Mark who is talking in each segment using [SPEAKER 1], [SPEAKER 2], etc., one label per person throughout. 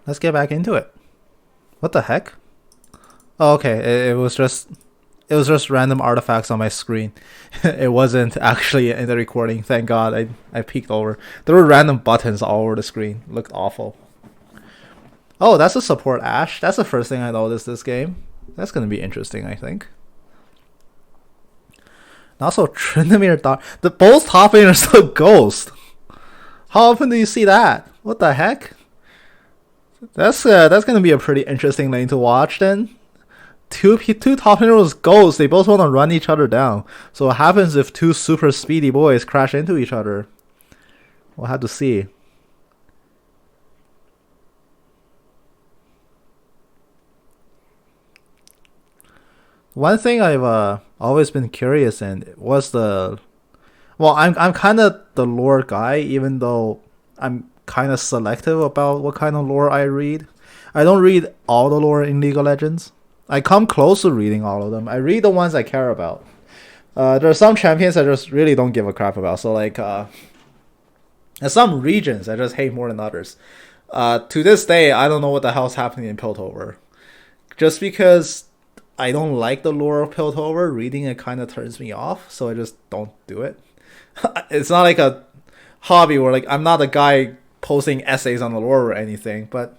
[SPEAKER 1] let's get back into it. What the heck? Oh, okay. It was just random artifacts on my screen. It wasn't actually in the recording. Thank God. I peeked over. There were random buttons all over the screen. It looked awful. Oh, that's a support Ashe. That's the first thing I noticed this game. That's gonna be interesting, I think. And also, Tryndamere Dark. The both top laners are still Ghost. How often do you see that? What the heck? That's gonna be a pretty interesting lane to watch then. Two top heroes Ghost. They both want to run each other down. So what happens if two super speedy boys crash into each other? We'll have to see. One thing I've always been curious in was the. Well, I'm kind of the lore guy, even though I'm kind of selective about what kind of lore I read. I don't read all the lore in League of Legends. I come close to reading all of them. I read the ones I care about. There are some champions I just really don't give a crap about. So like, there's some regions I just hate more than others. To this day, I don't know what the hell's happening in Piltover. Just because I don't like the lore of Piltover, reading it kind of turns me off. So I just don't do it. It's not like a hobby where like I'm not a guy posting essays on the lore or anything, but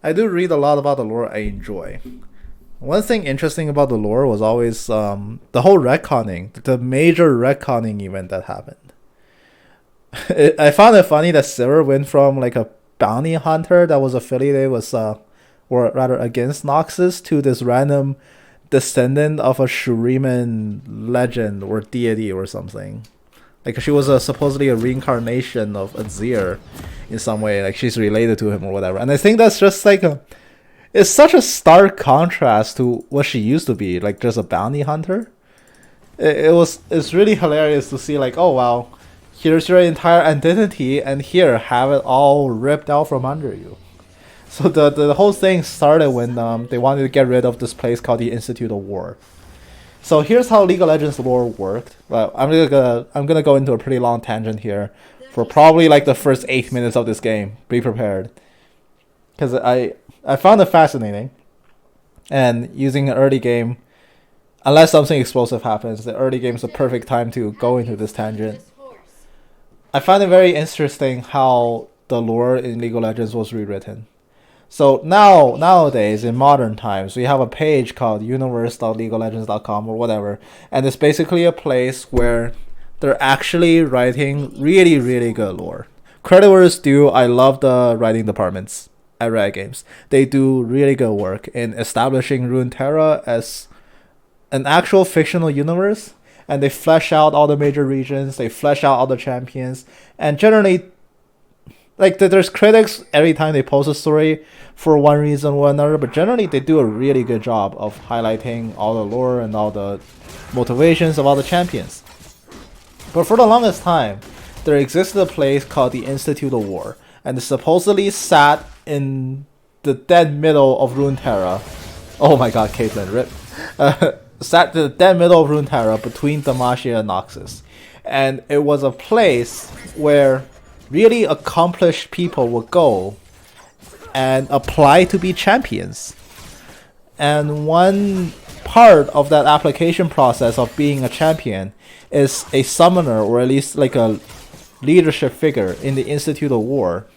[SPEAKER 1] I do read a lot about the lore I enjoy. One thing interesting about the lore was always the whole retconning, the major retconning event that happened. I found it funny that Sivir went from like a bounty hunter that was affiliated with, or rather against Noxus, to this random descendant of a Shuriman legend or deity or something. Like she was supposedly a reincarnation of Azir in some way, like she's related to him or whatever. And I think that's just like it's such a stark contrast to what she used to be, like just a bounty hunter. It's really hilarious to see like, oh wow, here's your entire identity, and here have it all ripped out from under you. So the whole thing started when they wanted to get rid of this place called the Institute of War. So here's how League of Legends lore worked. Well, I'm gonna go into a pretty long tangent here for probably like the first 8 minutes of this game. Be prepared, because I found it fascinating, and using an early game, unless something explosive happens, the early game is the perfect time to go into this tangent. I find it very interesting how the lore in League of Legends was rewritten. So nowadays, in modern times, we have a page called universe.leagueoflegends.com or whatever, and it's basically a place where they're actually writing really, really good lore. Credit where it's due, I love the writing departments at Riot Games. They do really good work in establishing Runeterra as an actual fictional universe, and they flesh out all the major regions, they flesh out all the champions, and generally like there's critics every time they post a story for one reason or another, but generally they do a really good job of highlighting all the lore and all the motivations of all the champions. But for the longest time, there existed a place called the Institute of War, and it supposedly sat in the dead middle of Runeterra. Oh my god, Caitlyn, rip. Sat in the dead middle of Runeterra between Demacia and Noxus. And it was a place where really accomplished people would go and apply to be champions. And one part of that application process of being a champion is a summoner, or at least like a leadership figure in the Institute of War,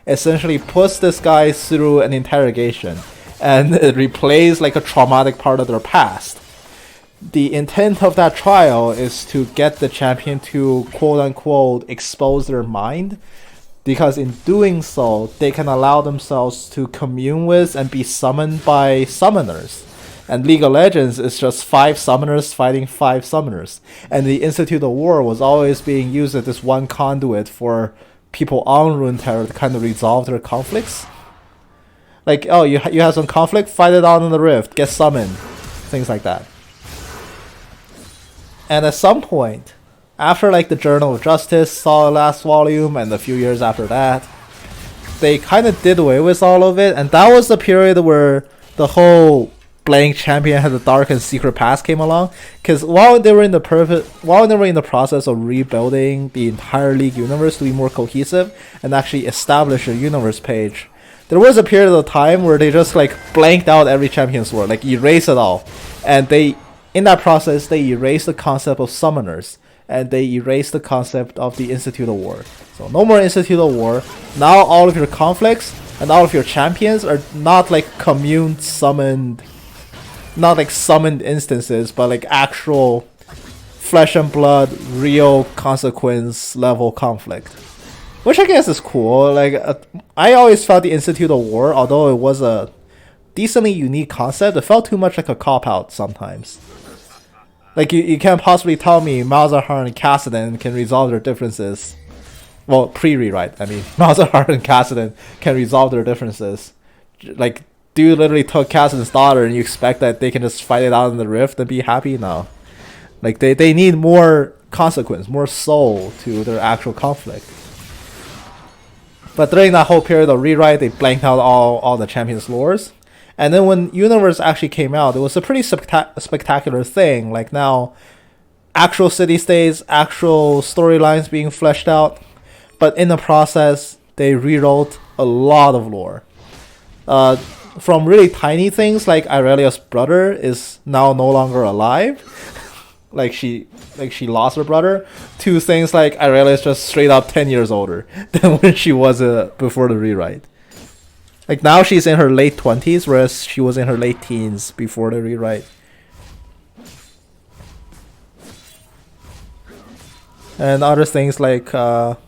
[SPEAKER 1] essentially puts this guy through an interrogation and it replays like a traumatic part of their past. The intent of that trial is to get the champion to quote unquote expose their mind, because in doing so they can allow themselves to commune with and be summoned by summoners. And League of Legends is just 5 summoners fighting 5 summoners, and the Institute of War was always being used as this one conduit for people on Runeterra to kind of resolve their conflicts. Like, oh, you have some conflict, fight it out in the rift, get summoned, things like that. And at some point, after like the Journal of Justice saw the last volume, and a few years after that, they kind of did away with all of it, and that was the period where the whole blank champion has a dark and secret past came along. Because while they were in the process of rebuilding the entire League universe to be more cohesive and actually establish a universe page, there was a period of time where they just like blanked out every champion's lore, like erased it all, and they in that process they erased the concept of summoners, and they erased the concept of the Institute of War. So no more Institute of War. Now all of your conflicts and all of your champions are not like commune summoned, not like summoned instances, but like actual flesh and blood, real consequence level conflict. Which I guess is cool. Like, I always felt the Institute of War, although it was a decently unique concept, it felt too much like a cop-out sometimes. Like, you can't possibly tell me Malzahar and Kassadin can resolve their differences. Well, pre-rewrite, I mean. Malzahar and Kassadin can resolve their differences. Like, dude literally took Kassadin's daughter and you expect that they can just fight it out in the rift and be happy? No. Like, they need more consequence, more soul to their actual conflict. But during that whole period of rewrite, they blanked out all the champions' lores. And then when Universe actually came out, it was a pretty spectacular thing. Like now, actual city-states, actual storylines being fleshed out. But in the process, they rewrote a lot of lore. From really tiny things like Irelia's brother is now no longer alive. like she lost her brother, to things like Irelia is just straight up 10 years older than when she was before the rewrite. Like now she's in her late 20s, whereas she was in her late teens before the rewrite. And other things like Karma,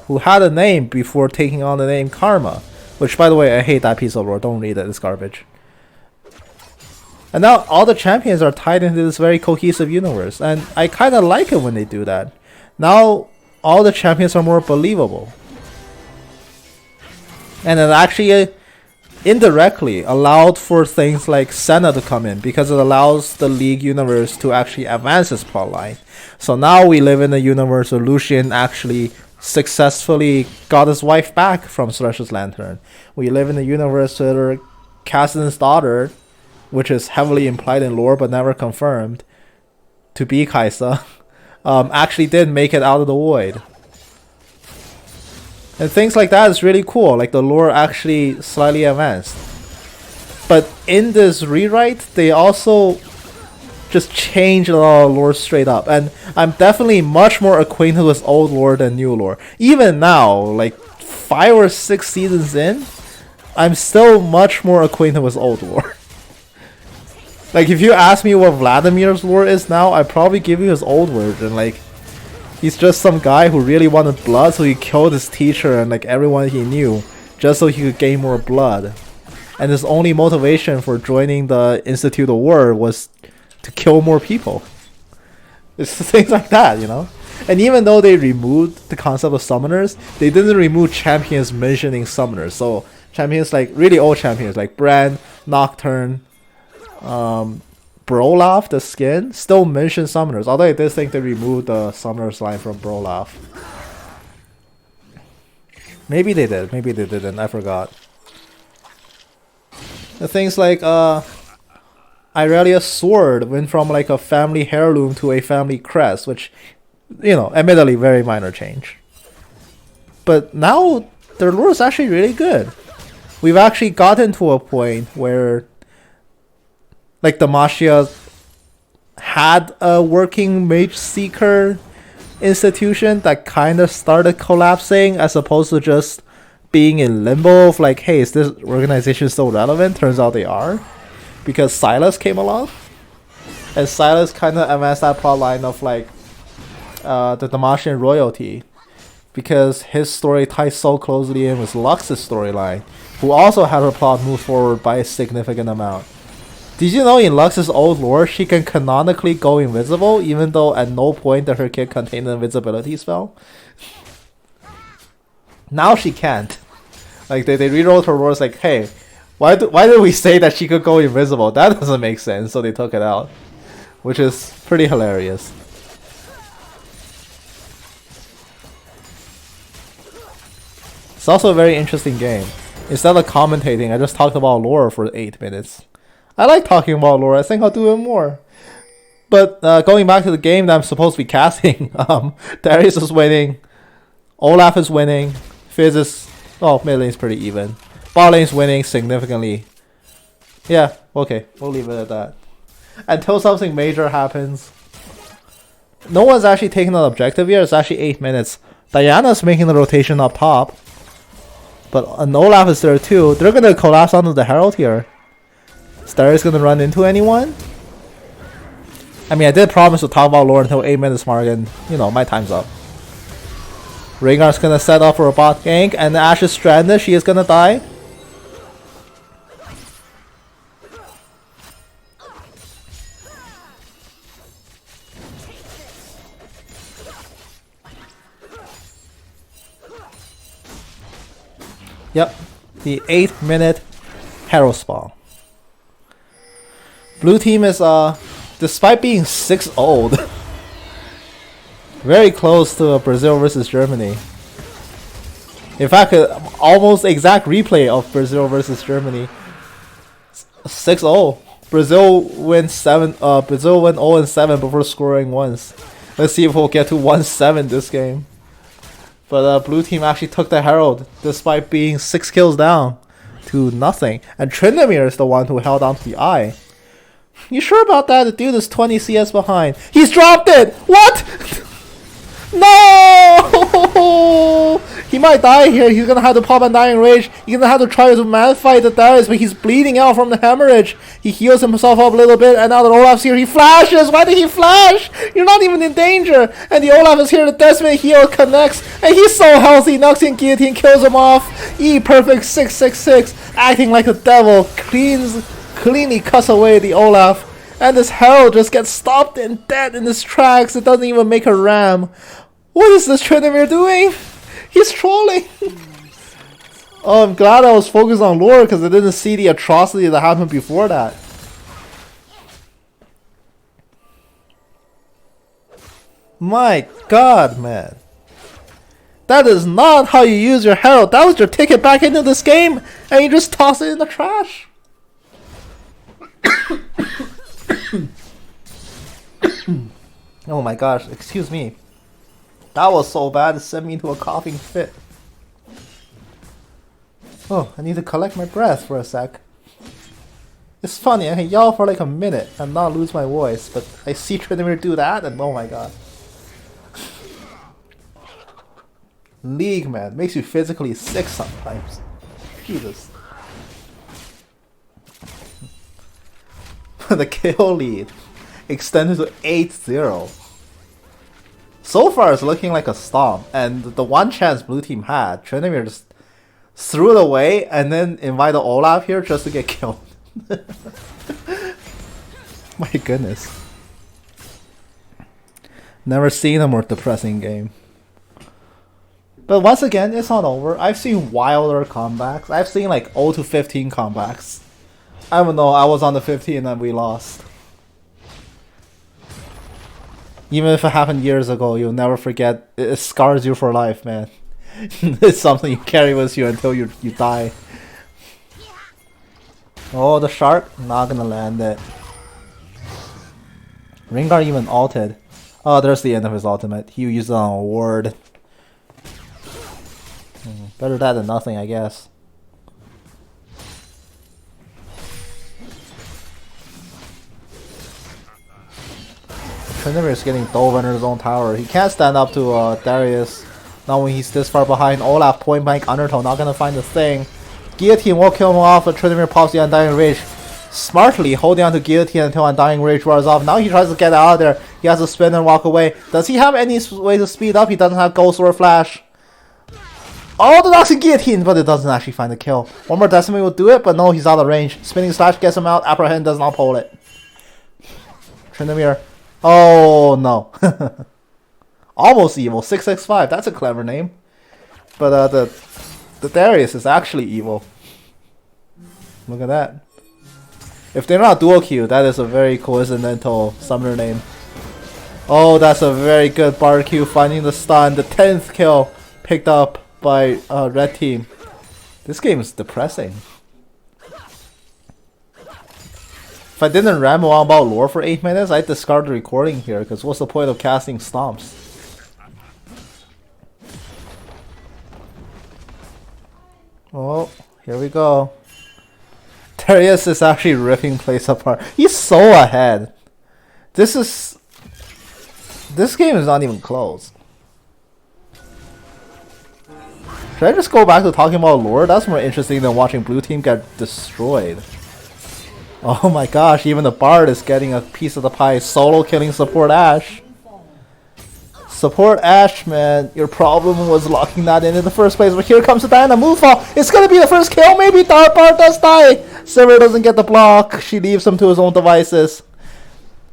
[SPEAKER 1] who had a name before taking on the name Karma. Which, by the way, I hate that piece of lore. Don't read it, it's garbage. And now all the champions are tied into this very cohesive universe. And I kind of like it when they do that. Now all the champions are more believable. And it actually indirectly allowed for things like Senna to come in, because it allows the League universe to actually advance its plotline. So now we live in a universe where Lucian actually successfully got his wife back from Celestia's Lantern. We live in a universe where Kassadin's daughter, which is heavily implied in lore but never confirmed to be Kaisa, actually did make it out of the void. And things like that is really cool. Like the lore actually slightly advanced. But in this rewrite, they also just changed a lot of lore straight up. And I'm definitely much more acquainted with old lore than new lore. Even now, like 5 or 6 seasons in, I'm still much more acquainted with old lore. Like if you ask me what Vladimir's lore is now, I'd probably give you his old version. Like, he's just some guy who really wanted blood, so he killed his teacher and like everyone he knew, just so he could gain more blood. And his only motivation for joining the Institute of War was to kill more people. It's things like that, you know? And even though they removed the concept of summoners, they didn't remove champions mentioning summoners. So champions like, really old champions like Brand, Nocturne, Brolaf, the skin, still mention summoners. Although I did think they removed the summoners line from Brolaf. Maybe they did, maybe they didn't, I forgot. The things like Irelia's sword went from like a family heirloom to a family crest, which, you know, admittedly very minor change. But now their lore is actually really good. We've actually gotten to a point where like Demacia had a working mage seeker institution that kind of started collapsing, as opposed to just being in limbo of like, hey, is this organization still relevant? Turns out they are, because Silas came along, and Silas kind of advanced that plot line of like the Demacian royalty, because his story ties so closely in with Lux's storyline, who also had her plot move forward by a significant amount. Did you know in Lux's old lore, she can canonically go invisible, even though at no point did her kit contain an invisibility spell? Now she can't. Like they rewrote her lore, like, hey, why did we say that she could go invisible? That doesn't make sense, so they took it out. Which is pretty hilarious. It's also a very interesting game. Instead of commentating, I just talked about lore for 8 minutes. I like talking about lore. I think I'll do it more. But going back to the game that I'm supposed to be casting, Darius is winning, Olaf is winning, Fizz is, well, mid lane's pretty even. Bot lane's winning significantly. Yeah, okay, we'll leave it at that. Until something major happens. No one's actually taking an objective yet. It's actually 8 minutes. Diana's making the rotation up top. But an Olaf is there too. They're gonna collapse onto the Herald here. Is Darius gonna run into anyone? I mean, I did promise to talk about lore until 8 minutes mark, and you know, my time's up. Rengar's gonna set up for a bot gank, and Ashe is stranded. She is gonna die. Yep, the 8-minute Herald spawn. Blue team is, despite being 6-0, very close to Brazil versus Germany. In fact, almost exact replay of Brazil versus Germany. 6-0. Brazil went 0-7 before scoring once. Let's see if we'll get to 1-7 this game. But blue team actually took the Herald despite being 6 kills down to nothing. And Tryndamere is the one who held on to the eye. You sure about that? The dude is 20 CS behind. He's dropped it! What? No! He might die here. He's gonna have to pop Undying Rage. He's gonna have to try to mad fight the Darius, but he's bleeding out from the hemorrhage. He heals himself up a little bit, and now that Olaf's here, he flashes! Why did he flash? You're not even in danger! And the Olaf is here, the Desmond heal connects, and he's so healthy. Noxian Guillotine kills him off. Perfect 666, acting like a devil, cleanly cuts away the Olaf. And this Herald just gets stopped and dead in his tracks. It doesn't even make a ram. What is this Tryndamere doing? He's trolling. Oh, I'm glad I was focused on lore because I didn't see the atrocity that happened before that. My god, man. That is not how you use your Herald. That was your ticket back into this game, and you just toss it in the trash. Oh my gosh, excuse me. That was so bad, it sent me into a coughing fit. Oh, I need to collect my breath for a sec. It's funny, I can yell for like a minute and not lose my voice, but I see Tryndamere do that and oh my god. League, man, makes you physically sick sometimes. Jesus. The kill lead extended to 8-0. So far it's looking like a stomp, and the one chance blue team had, Tryndamere just threw it away and then invited Olaf here just to get killed. My goodness. Never seen a more depressing game. But once again, it's not over. I've seen wilder comebacks. I've seen like 0-15 comebacks. I don't know, I was on the 15 and we lost. Even if it happened years ago, you'll never forget. It scars you for life, man. It's something you carry with you until you die. Oh, the shark? Not gonna land it. Rengar even ulted. Oh, there's the end of his ultimate. He used it on a ward. Better that than nothing, I guess. Tryndamere is getting dove under his own tower. He can't stand up to Darius. Not when he's this far behind. Olaf point blank Undertow, not gonna find the thing. Guillotine will kill him off, but Tryndamere pops the Undying Rage. Smartly holding on to Guillotine until Undying Rage wears off. Now he tries to get out of there. He has to spin and walk away. Does he have any way to speed up? He doesn't have Ghost or Flash. Oh, the Noxian Guillotine, but it doesn't actually find the kill. One more Decimate will do it, but no, he's out of range. Spinning Slash gets him out. Apprehend does not pull it. Tryndamere. Oh no. Almost evil. 665. That's a clever name. But the Darius is actually evil. Look at that. If they're not dual Q, that is a very coincidental summoner name. Oh, that's a very good Bard Q finding the stun. The 10th kill picked up by red team. This game is depressing. If I didn't ramble on about lore for 8 minutes, I'd discard the recording here, because what's the point of casting stomps? Oh, Here we go. Darius is actually ripping place apart. He's so ahead. This game is not even close. Should I just go back to talking about lore? That's more interesting than watching blue team get destroyed. Oh my gosh, even the Bard is getting a piece of the pie, solo killing support Ashe. Support Ashe, man. Your problem was locking that in the first place. But here comes the Diana Moonfall. It's gonna be the first kill. Maybe Dark Bard does die. Sivir doesn't get the block. She leaves him to his own devices.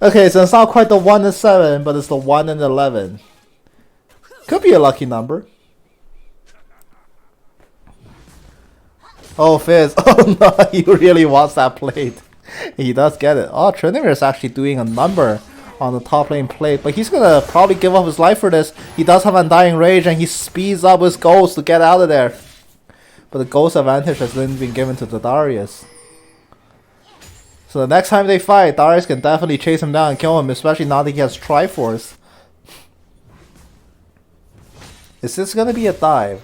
[SPEAKER 1] Okay, so it's not quite the 1 and 7, but it's the 1 and 11. Could be a lucky number. Oh, Fizz. Oh no, he really wants that plate. He does get it. Oh, Tryndamere is actually doing a number on the top lane plate, but he's gonna probably give up his life for this. He does have Undying Rage and he speeds up his Ghost to get out of there. But the Ghost advantage has then been given to the Darius. So the next time they fight, Darius can definitely chase him down and kill him, especially now that he has Triforce. Is this gonna be a dive?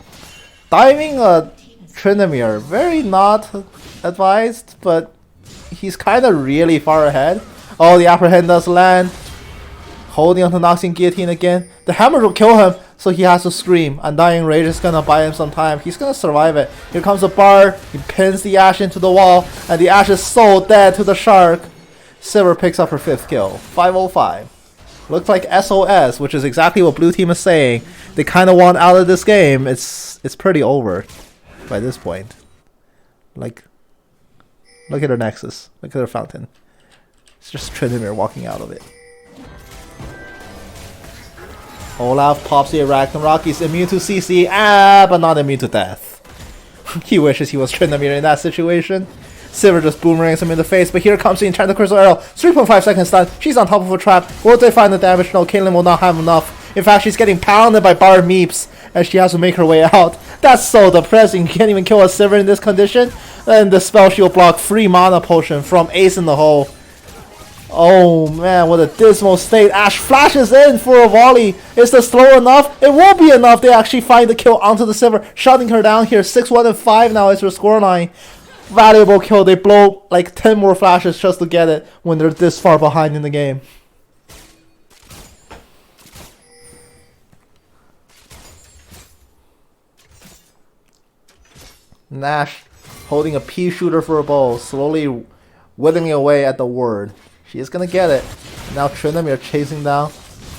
[SPEAKER 1] Diving a Tryndamere, very not advised, but he's kinda really far ahead. Oh, the apprehend does land. Holding onto Noxian Guillotine again. The hammer will kill him, so he has to scream. Undying Rage is gonna buy him some time. He's gonna survive it. Here comes the Bard. He pins the Ashe into the wall, and the Ashe is so dead to the Shark. Sivir picks up her 5th kill. 505. Looks like SOS, which is exactly what blue team is saying. They kinda want out of this game. It's pretty over by this point. Like, look at her Nexus. Look at her fountain. It's just Tryndamere walking out of it. Olaf pops the Ragnarok. He's immune to CC, but not immune to death. He wishes he was Tryndamere in that situation. Sivir just boomerangs him in the face, but here comes the Enchanted Crystal Arrow. 3.5 seconds stun. She's on top of a trap. Will they find the damage? No, Caitlyn will not have enough. In fact, she's getting pounded by Bard Meeps, and she has to make her way out. That's so depressing. You can't even kill a Sivir in this condition. And the spell shield block, free mana potion from Ace in the Hole. Oh man, what a dismal state. Ashe flashes in for a volley. Is this slow enough? It won't be enough. They actually find the kill onto the Sivir, shutting her down here. 6-1 and 5 now is her scoreline. Valuable kill. They blow like 10 more flashes just to get it when they're this far behind in the game. Nash holding a pea shooter for a bow, slowly whittling away at the ward. She is gonna get it. Now Tryndamere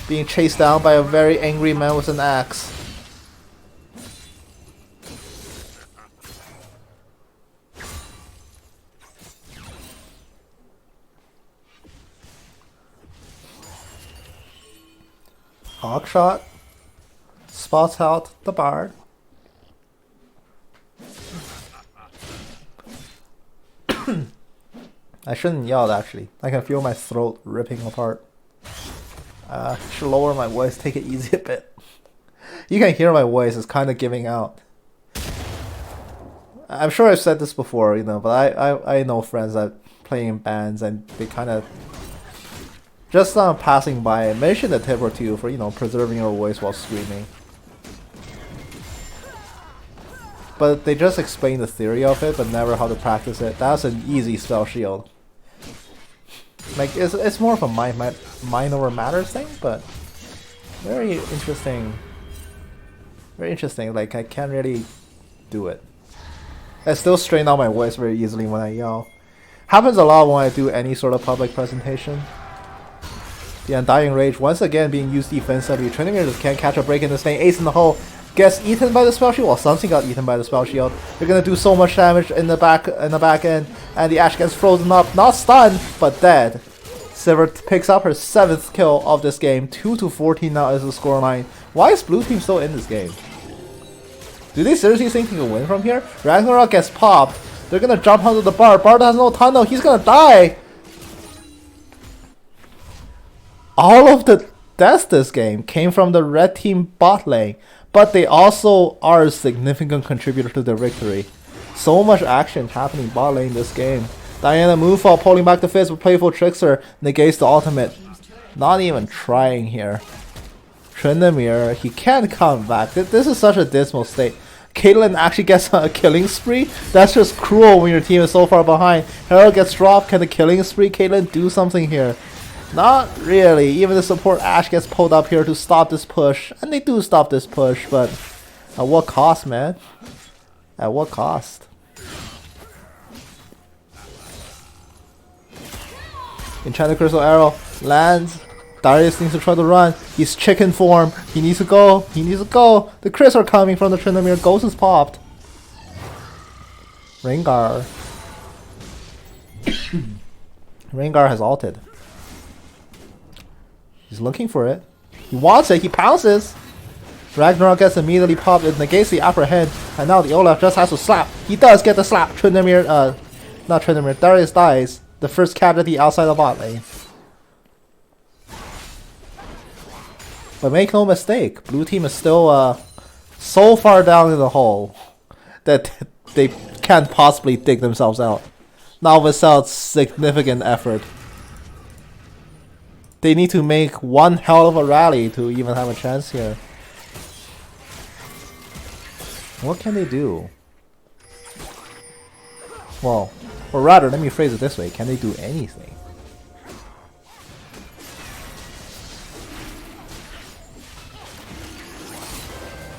[SPEAKER 1] being chased down by a very angry man with an axe. Hawkshot spots out the Bard. I shouldn't yell actually. I can feel my throat ripping apart. Should lower my voice, take it easy a bit. You can hear my voice, it's kind of giving out. I'm sure I've said this before, you know, but I know friends that play in bands and they kind of just passing by mention a tip or two for, you know, preserving your voice while screaming. But they just explain the theory of it, but never how to practice it. That's an easy spell shield. Like, it's more of a mind over matter thing, but very interesting. Very interesting. Like, I can't really do it. I still strain out my voice very easily when I yell. Happens a lot when I do any sort of public presentation. The Undying Rage once again being used defensively. Tryndamere just can't catch a break in this thing. Ace in the Hole gets eaten by the spell shield. Well, something got eaten by the spell shield. They're gonna do so much damage in the back end, and the Ashe gets frozen up, not stunned, but dead. Sivir picks up her 7th kill of this game. 2-14 now is the scoreline. Why is blue team still in this game? Do they seriously think they can win from here? Ragnarok gets popped. They're gonna jump onto the Bard. Bard has no tunnel. He's gonna die. All of the deaths this game came from the red team bot lane, but they also are a significant contributor to their victory. So much action happening bot lane this game. Diana Moonfall pulling back the fist with Playful Trickster negates the ultimate. Not even trying here. Tryndamere, he can't come back. This is such a dismal state. Caitlyn actually gets a killing spree. That's just cruel when your team is so far behind. Herald gets dropped. Can the killing spree Caitlyn do something here? Not really. Even the support Ashe gets pulled up here to stop this push. And they do stop this push, but at what cost, man? At what cost? Enchanted Crystal Arrow lands. Darius needs to try to run. He's chicken form. He needs to go. He needs to go. The crits are coming from the Tryndamere. Ghost is popped. Rengar. Rengar has ulted. He's looking for it. He wants it. He pounces. Ragnarok gets immediately popped. It negates the apprehend. And now the Olaf just has to slap. He does get the slap. Tryndamere, not Tryndamere. Darius dies. The first casualty outside the bot lane. But make no mistake, blue team is still so far down in the hole that they can't possibly dig themselves out. Not without significant effort. They need to make one hell of a rally to even have a chance here. What can they do? Well, or rather, let me phrase it this way. Can they do anything?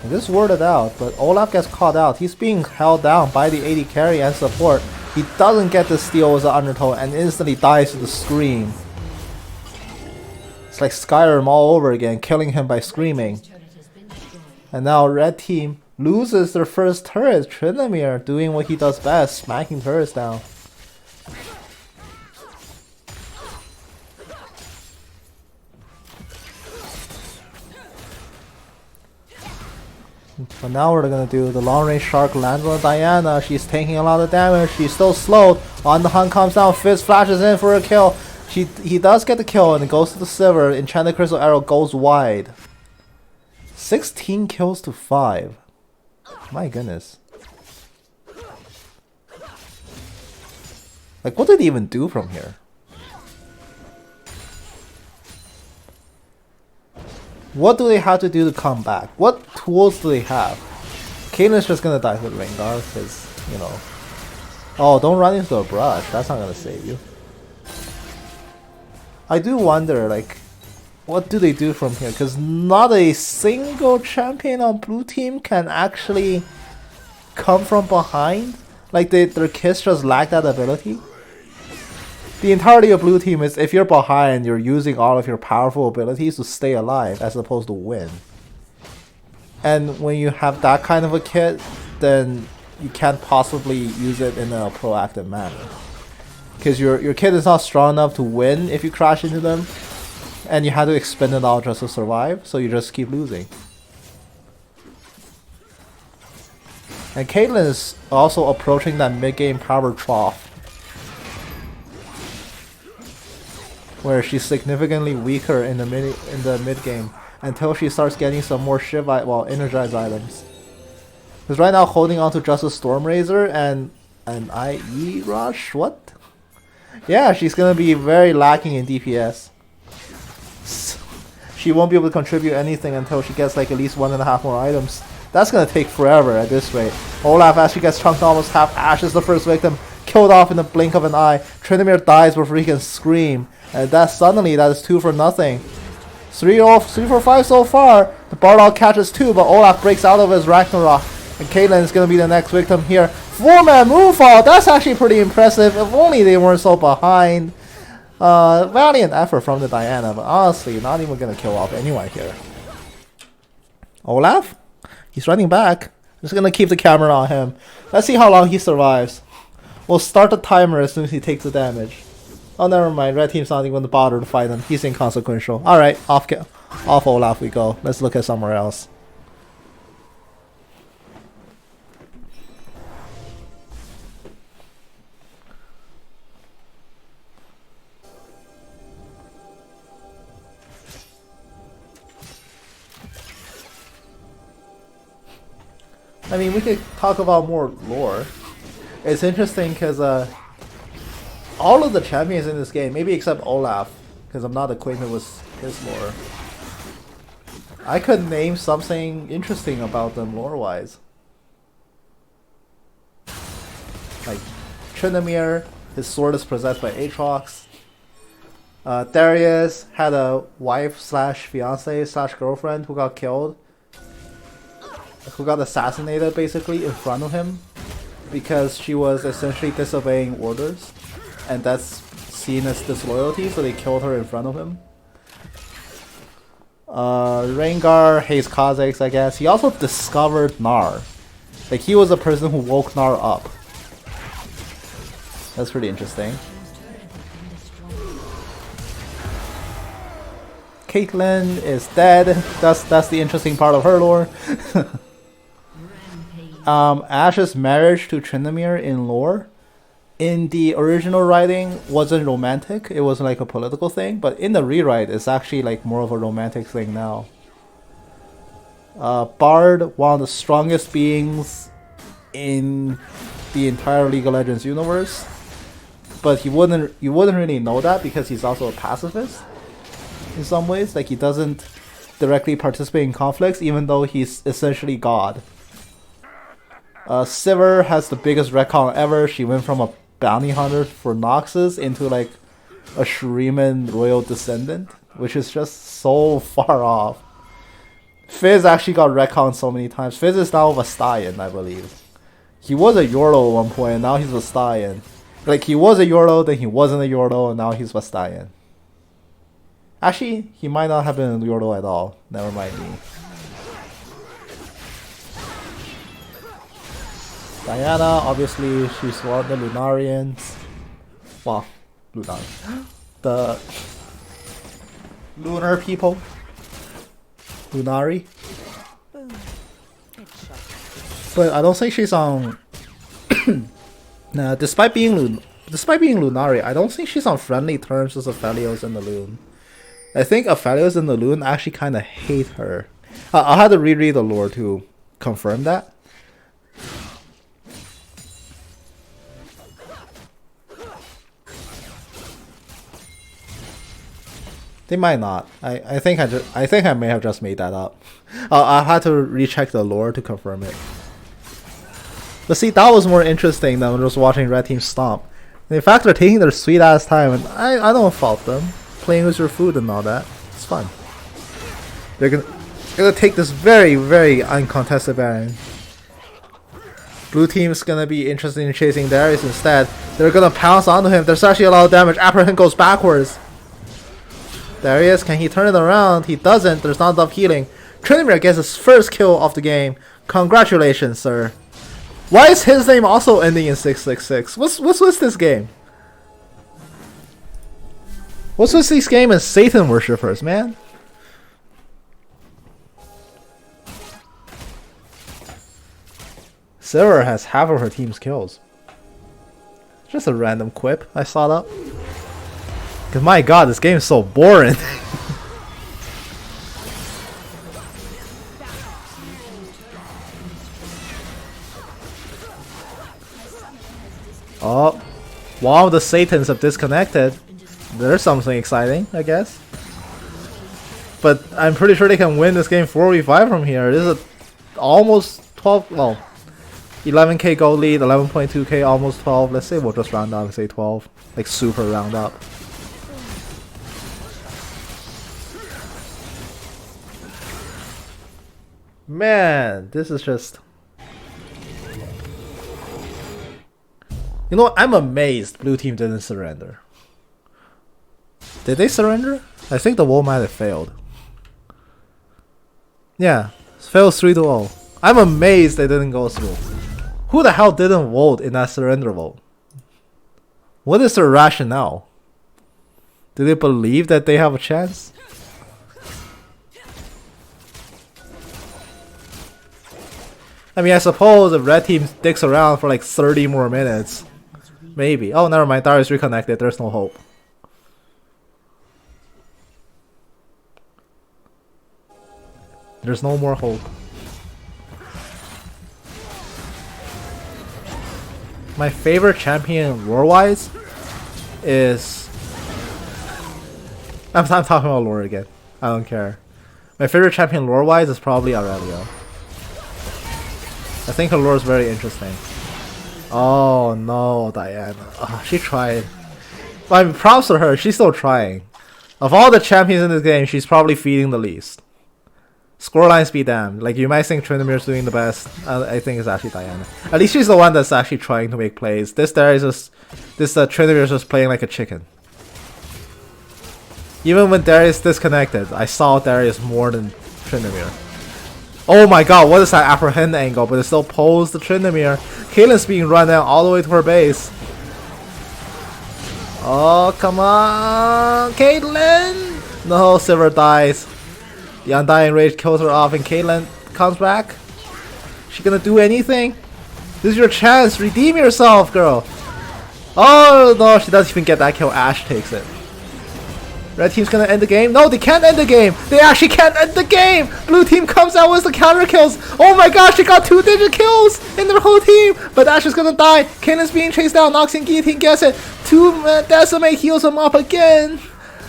[SPEAKER 1] This is worded out, but Olaf gets caught out. He's being held down by the AD carry and support. He doesn't get the steal with the undertow and instantly dies to the scream. It's like Skyrim all over again, killing him by screaming. And now red team loses their first turret. Tryndamere doing what he does best, smacking turrets down. But now what we're gonna do, the long range shark lands on Diana. She's taking a lot of damage. She's still slowed. On the hunt comes down. Fizz flashes in for a kill. He does get the kill and it goes to the Sivir. Enchanted Crystal Arrow goes wide. 16 kills to 5. My goodness. Like, what did he even do from here? What do they have to do to come back? What tools do they have? Caitlyn's just gonna die with Rengar because, you know. Oh, don't run into a brush. That's not gonna save you. I do wonder, like, what do they do from here? Because not a single champion on blue team can actually come from behind. Like, their kits just lack that ability. The entirety of blue team is if you're behind, you're using all of your powerful abilities to stay alive as opposed to win. And when you have that kind of a kit, then you can't possibly use it in a proactive manner. Because your kit is not strong enough to win if you crash into them. And you have to expend it all just to survive, so you just keep losing. And Caitlyn is also approaching that mid-game power trough, where she's significantly weaker in the mid game until she starts getting some more energized items. Because right now holding on to just a Stormrazor and an IE Rush, what? Yeah, she's gonna be very lacking in DPS. She won't be able to contribute anything until she gets like at least 1.5 more items. That's gonna take forever at this rate. Olaf actually gets chunked almost half. Ashe is the first victim, killed off in the blink of an eye. Tryndamere dies before he can scream. And that suddenly, that is 2 for nothing. 3 for 5 so far. The Bardock catches 2, but Olaf breaks out of his Ragnarok. And Caitlyn is going to be the next victim here. 4-man moonfall, that's actually pretty impressive. If only they weren't so behind. Valiant effort from the Diana, but honestly, not even going to kill off anyone here. Olaf? He's running back. Just going to keep the camera on him. Let's see how long he survives. We'll start the timer as soon as he takes the damage. Oh, never mind. Red team's not even going to bother to fight him. He's inconsequential. Alright, off Olaf we go. Let's look at somewhere else. I mean, we could talk about more lore. It's interesting because all of the champions in this game, maybe except Olaf, because I'm not acquainted with his lore, I could name something interesting about them lore-wise. like Tryndamere, his sword is possessed by Aatrox. Darius had a wife slash fiance slash girlfriend who got killed, who got assassinated basically in front of him because she was essentially disobeying orders, and that's seen as disloyalty, so they killed her in front of him. Rengar hates Kha'Zix, I guess. He also discovered Gnar. Like, he was the person who woke Gnar up. That's pretty interesting. Caitlyn is dead. That's the interesting part of her lore. Ashe's marriage to Tryndamere in lore, in the original writing, wasn't romantic. It was like a political thing, but in the rewrite, it's actually like more of a romantic thing now. Bard, one of the strongest beings in the entire League of Legends universe, but you wouldn't really know that because he's also a pacifist in some ways. Like, he doesn't directly participate in conflicts, even though he's essentially God. Sivir has the biggest retcon ever. She went from a bounty hunter for Noxus into like a Shuriman royal descendant, which is just so far off. Fizz actually got retconned so many times. Fizz is now Vastayan, I believe. He was a Yordle at one point, and now he's Vastayan. Like, he was a Yordle, then he wasn't a Yordle, and now he's Vastayan. Actually, he might not have been a Yordle at all. Never mind me. Diana, obviously, she's one of the Lunarians. Well, the lunar people. Lunari. But I don't think she's on. Nah, despite being Lunari, I don't think she's on friendly terms with Aphelios and the Loon. I think Aphelios and the Loon actually kind of hate her. I'll have to reread the lore to confirm that. They might not. I think I may have just made that up. I'll have to recheck the lore to confirm it. But see, that was more interesting than just watching Red Team stomp. And in fact, they're taking their sweet ass time, and I don't fault them. Playing with your food and all that, it's fun. They're gonna take this very, very uncontested Baron. Blue team's gonna be interested in chasing Darius instead. They're gonna pounce onto him. There's actually a lot of damage. Apprehend goes backwards. Darius, can he turn it around? He doesn't. There's not enough healing. Tryndamere gets his first kill of the game. Congratulations, sir. Why is his name also ending in 666? What's with this game? What's with this game and Satan worshippers, man? Sivir has half of her team's kills. Just a random quip I saw up. Cause my god, this game is so boring. Oh, while the Satans have disconnected, there's something exciting, I guess. But I'm pretty sure they can win this game 4v5 from here. This is a almost 12, well, 11k gold lead, 11.2k, almost 12. Let's say we'll just round up and say 12. Like, super round up. Man, this is just... You know what? I'm amazed Blue Team didn't surrender. Did they surrender? I think the wall might have failed. Yeah, failed 3-0. I'm amazed they didn't go through. Who the hell didn't vote in that surrender vote? What is their rationale? Do they believe that they have a chance? I mean, I suppose if Red Team sticks around for like 30 more minutes, maybe. Oh, never mind. Darius reconnected. There's no hope. There's no more hope. My favorite champion lore-wise is... I'm talking about lore again. I don't care. My favorite champion lore-wise is probably Aurelio. I think her lore is very interesting. Oh no, Diana. She tried. I mean, props to her. She's still trying. Of all the champions in this game, she's probably feeding the least. Scorelines be damned. Like, you might think Tryndamere's doing the best. I think it's actually Diana. At least she's the one that's actually trying to make plays. This Tryndamere's just playing like a chicken. Even when Darius disconnected, I saw Darius more than Tryndamere. Oh my god, what is that apprehend angle? But it still pulls the Tryndamere. Caitlyn's being run down all the way to her base. Oh, come on, Caitlyn! No, Sivir dies. The Undying Rage kills her off and Caitlyn comes back. She gonna do anything? This is your chance. Redeem yourself, girl. Oh no, she doesn't even get that kill. Ashe takes it. Red team's gonna end the game. No, they can't end the game. They actually can't end the game. Blue team comes out with the counter kills. Oh my gosh, they got 2-digit kills in their whole team. But Ashe is gonna die. Caitlyn's being chased down. Noxian Guillotine gets it. 2 Decimate heals him up again.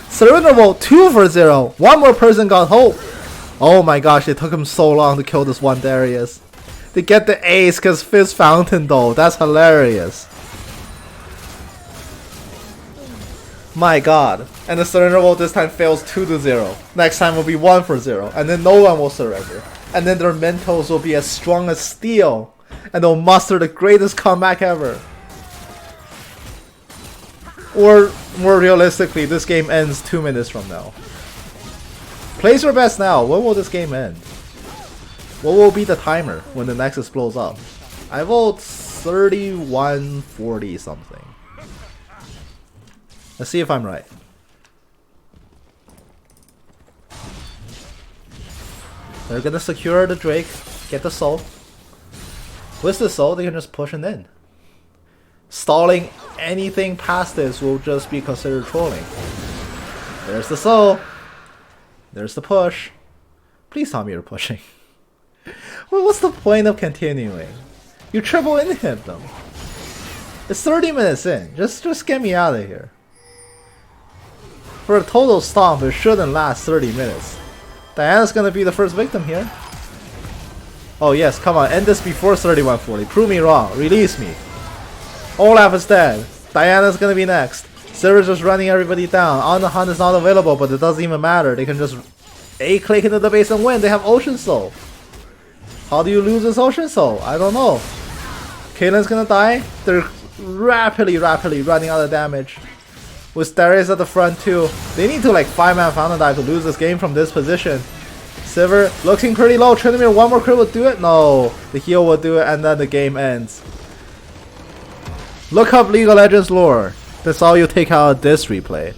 [SPEAKER 1] Surrender Vote 2 for 0. One more person got hope. Oh my gosh, it took him so long to kill this one Darius. They get the ace because Fizz Fountain though. That's hilarious. My god. And the surrender vote this time fails 2-0. Next time will be 1 for 0. And then no one will surrender. And then their mentals will be as strong as steel. And they'll muster the greatest comeback ever. Or more realistically, this game ends 2 minutes from now. Place your bets now. When will this game end? What will be the timer when the Nexus blows up? I vote 31-40 something. Let's see if I'm right. They're gonna secure the Drake, get the soul. With the soul, they can just push it in. Stalling anything past this will just be considered trolling. There's the soul. There's the push. Please tell me you're pushing. Well, what's the point of continuing? You triple inhib them. It's 30 minutes in. Just get me out of here. For a total stomp, it shouldn't last 30 minutes. Diana's gonna be the first victim here. Oh yes, come on, end this before 31-40. Prove me wrong. Release me. Olaf is dead. Diana's gonna be next. Sivir's just running everybody down. On the Hunt is not available, but it doesn't even matter. They can just A-click into the base and win. They have Ocean Soul. How do you lose this Ocean Soul? I don't know. Caitlyn's gonna die. They're rapidly running out of damage. With Darius at the front too. They need to like 5-man Fountain Dive to lose this game from this position. Sivir looking pretty low. Tryndamere, one more crit will do it? No. The heal will do it and then the game ends. Look up League of Legends lore. That's all you take out of this replay.